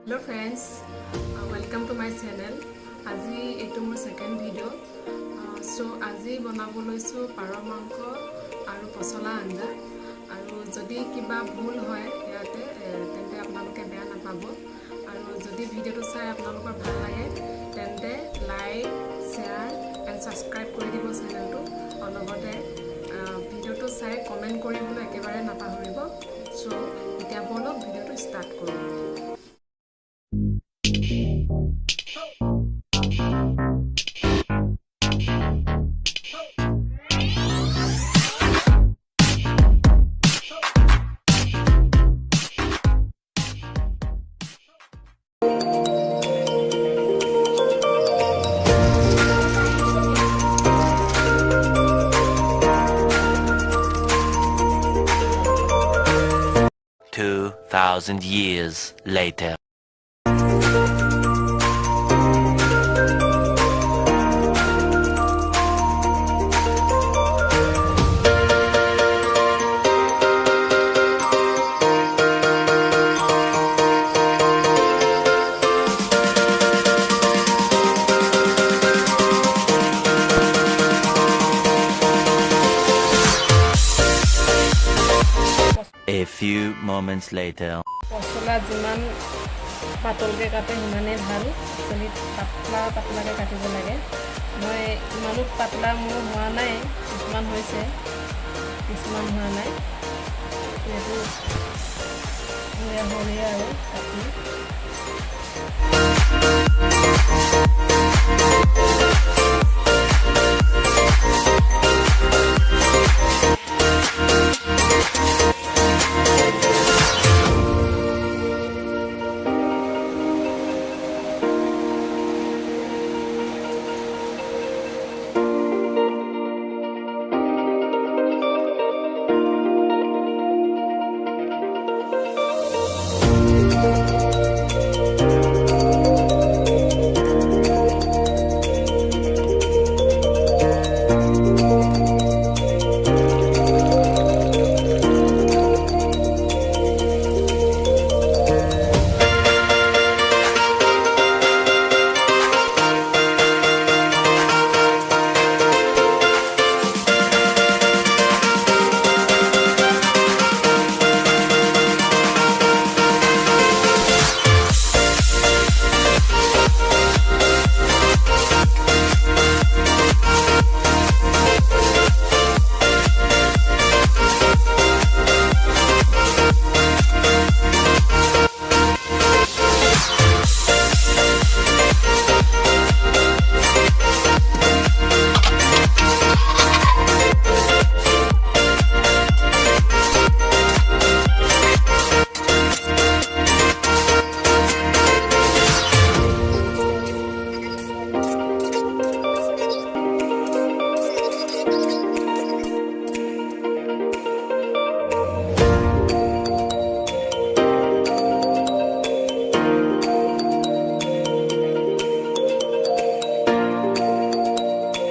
Hello friends, welcome to my channel. আজি এটো মোৰ সেকেন্ড ভিডিও। সো আজি বনাব লৈছো পাৰ মাংস আৰু পছলা আঞ্জা। আৰু যদি কিবা ভুল হয় ইয়াতে তেন্তে আপোনালোকে বেয়া নাপাব। আৰু যদি ভিডিওটো চাই আপোনালোকৰ ভাল লাগে তেন্তে লাইক, শেয়াৰ এণ্ড সাবস্ক্ৰাইব কৰি দিব চেনেলটো। লগতে ভিডিওটো চাই কমেন্ট কৰিবলৈ একেবাৰে নাপাহৰিব। সো এতিয়া বলক ভিডিওটো ষ্টাৰ্ট কৰোঁ। Thousand years later. A few moments later. পছলা যিমান পাতলকৈ কাটে সিমানেই ভাল। একচুৱেলি পাতলাকৈ কাটিব লাগে। মই ইমানো পাতলা মোৰ হোৱা নাই, কিছুমান হৈছে কিছুমান হোৱা নাই। এইটো সৰিয়া আৰু কাটি